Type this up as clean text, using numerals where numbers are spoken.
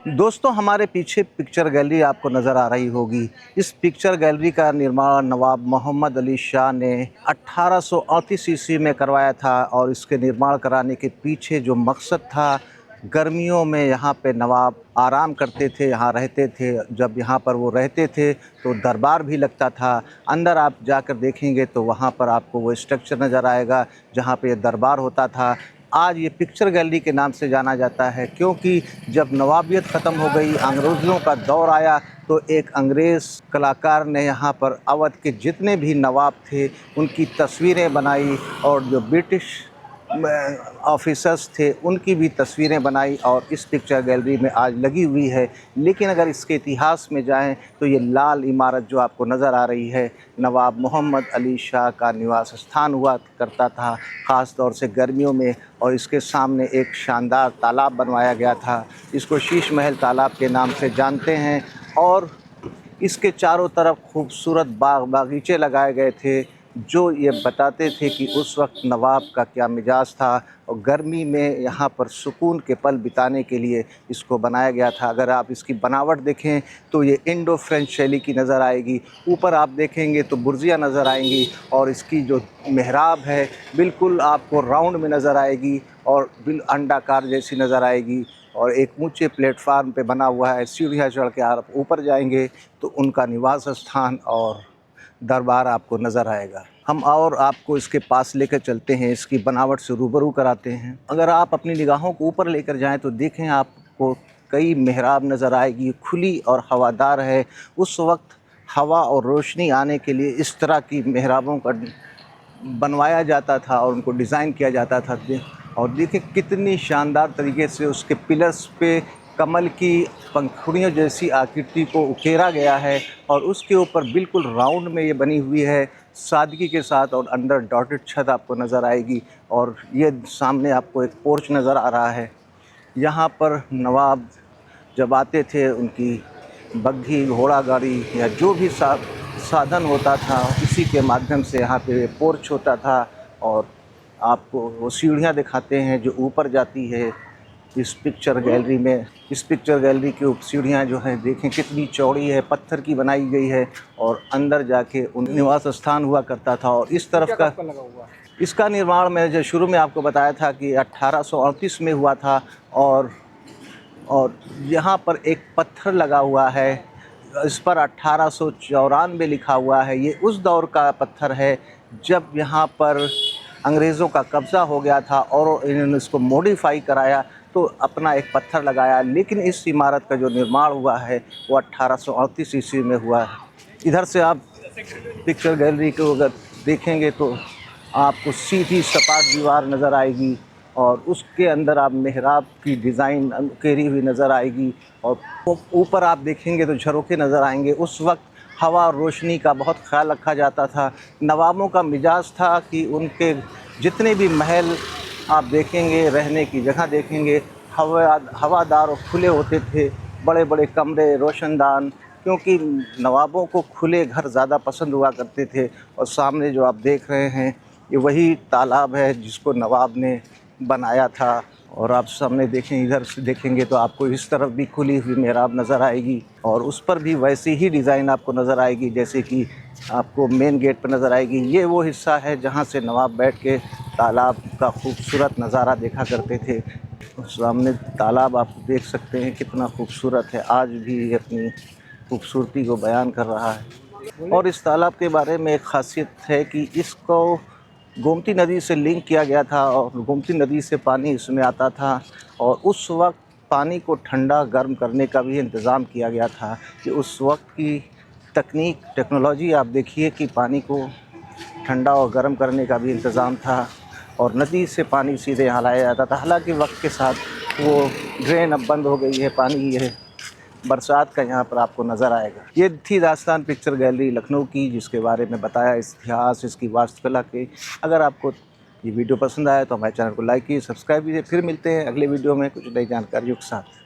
दोस्तों, हमारे पीछे पिक्चर गैलरी आपको नज़र आ रही होगी। इस पिक्चर गैलरी का निर्माण नवाब मोहम्मद अली शाह ने 1838 ईस्वी में करवाया था और इसके निर्माण कराने के पीछे जो मकसद था, गर्मियों में यहाँ पे नवाब आराम करते थे, यहाँ रहते थे। जब यहाँ पर वो रहते थे तो दरबार भी लगता था। अंदर आप जाकर देखेंगे तो वहाँ पर आपको वो स्ट्रक्चर नज़र आएगा जहाँ पे दरबार होता था। आज ये पिक्चर गैलरी के नाम से जाना जाता है, क्योंकि जब नवाबियत ख़त्म हो गई, अंग्रेज़ों का दौर आया, तो एक अंग्रेज़ कलाकार ने यहाँ पर अवध के जितने भी नवाब थे उनकी तस्वीरें बनाई और जो ब्रिटिश ऑफिसर्स थे उनकी भी तस्वीरें बनाई और इस पिक्चर गैलरी में आज लगी हुई है। लेकिन अगर इसके इतिहास में जाएं तो ये लाल इमारत जो आपको नज़र आ रही है, नवाब मोहम्मद अली शाह का निवास स्थान हुआ करता था, ख़ास तौर से गर्मियों में। और इसके सामने एक शानदार तालाब बनवाया गया था, इसको शीश महल तालाब के नाम से जानते हैं। और इसके चारों तरफ खूबसूरत बागीचे लगाए गए थे, जो ये बताते थे कि उस वक्त नवाब का क्या मिजाज था और गर्मी में यहाँ पर सुकून के पल बिताने के लिए इसको बनाया गया था। अगर आप इसकी बनावट देखें तो ये इंडो फ्रेंच शैली की नज़र आएगी। ऊपर आप देखेंगे तो बुर्जियाँ नज़र आएंगी और इसकी जो मेहराब है बिल्कुल आपको राउंड में नज़र आएगी और अंडाकार जैसी नज़र आएगी। और एक ऊंचे प्लेटफार्म पे बना हुआ है, सीढ़ियाँ चढ़ के आप ऊपर जाएंगे तो उनका निवास स्थान और दरबार आपको नज़र आएगा। हम और आपको इसके पास लेकर चलते हैं, इसकी बनावट से रूबरू कराते हैं। अगर आप अपनी निगाहों को ऊपर लेकर जाएं तो देखें आपको कई मेहराब नज़र आएगी, खुली और हवादार है। उस वक्त हवा और रोशनी आने के लिए इस तरह की मेहराबों का बनवाया जाता था और उनको डिज़ाइन किया जाता था। और देखिए कितनी शानदार तरीके से उसके पिलर्स पे कमल की पंखुड़ियों जैसी आकृति को उकेरा गया है और उसके ऊपर बिल्कुल राउंड में ये बनी हुई है सादगी के साथ। और अंदर डॉटेड छत आपको नज़र आएगी और ये सामने आपको एक पोर्च नज़र आ रहा है। यहाँ पर नवाब जब आते थे, उनकी बग्घी, घोड़ा गाड़ी या जो भी साधन होता था, इसी के माध्यम से यहाँ पे पोर्च होता था। और आपको वो सीढ़ियाँ दिखाते हैं जो ऊपर जाती है इस पिक्चर गैलरी में। इस पिक्चर गैलरी की सीढ़ियाँ जो हैं देखें कितनी चौड़ी है, पत्थर की बनाई गई है और अंदर जाके उन निवास स्थान हुआ करता था। और इस तरफ का लगा हुआ इसका निर्माण मैं जो शुरू में आपको बताया था कि 1838 में हुआ था। और यहाँ पर एक पत्थर लगा हुआ है, इस पर 1894 लिखा हुआ है। ये उस दौर का पत्थर है जब यहाँ पर अंग्रेज़ों का कब्ज़ा हो गया था और इन्होंने इसको मॉडिफाई कराया तो अपना एक पत्थर लगाया। लेकिन इस इमारत का जो निर्माण हुआ है वो 1838 ईस्वी में हुआ है। इधर से आप पिक्चर गैलरी को अगर देखेंगे तो आपको सीधी सपाट दीवार नज़र आएगी और उसके अंदर आप मेहराब की डिज़ाइन उकेरी हुई नज़र आएगी। और ऊपर आप देखेंगे तो झरोखे नज़र आएंगे। उस वक्त हवा और रोशनी का बहुत ख्याल रखा जाता था। नवाबों का मिजाज था कि उनके जितने भी महल आप देखेंगे, रहने की जगह देखेंगे, हवादार और खुले होते थे, बड़े बड़े कमरे, रोशनदान, क्योंकि नवाबों को खुले घर ज़्यादा पसंद हुआ करते थे। और सामने जो आप देख रहे हैं ये वही तालाब है जिसको नवाब ने बनाया था। और आप सामने देखें, इधर से देखेंगे तो आपको इस तरफ भी खुली हुई मेहराब नज़र आएगी और उस पर भी वैसी ही डिज़ाइन आपको नज़र आएगी जैसे कि आपको मेन गेट पर नज़र आएगी। ये वो हिस्सा है जहाँ से नवाब बैठ के तालाब का खूबसूरत नज़ारा देखा करते थे। सामने तालाब आप देख सकते हैं कितना खूबसूरत है, आज भी अपनी खूबसूरती को बयान कर रहा है। और इस तालाब के बारे में एक ख़ासियत है कि इसको गोमती नदी से लिंक किया गया था और गोमती नदी से पानी इसमें आता था। और उस वक्त पानी को ठंडा गर्म करने का भी इंतज़ाम किया गया था कि उस वक्त की टेक्नोलॉजी आप देखिए कि पानी को ठंडा और गर्म करने का भी इंतज़ाम था और नदी से पानी सीधे यहाँ लाया जाता था। हालांकि वक्त के साथ वो ड्रेन अब बंद हो गई है, पानी ये बरसात का यहाँ पर आपको नज़र आएगा। ये थी दास्तान पिक्चर गैलरी लखनऊ की, जिसके बारे में बताया इतिहास, इसकी वास्तुकला के। अगर आपको ये वीडियो पसंद आया तो हमारे चैनल को लाइक कीजिए, सब्सक्राइब कीजिए। फिर मिलते हैं अगले वीडियो में कुछ नई जानकारियों के साथ।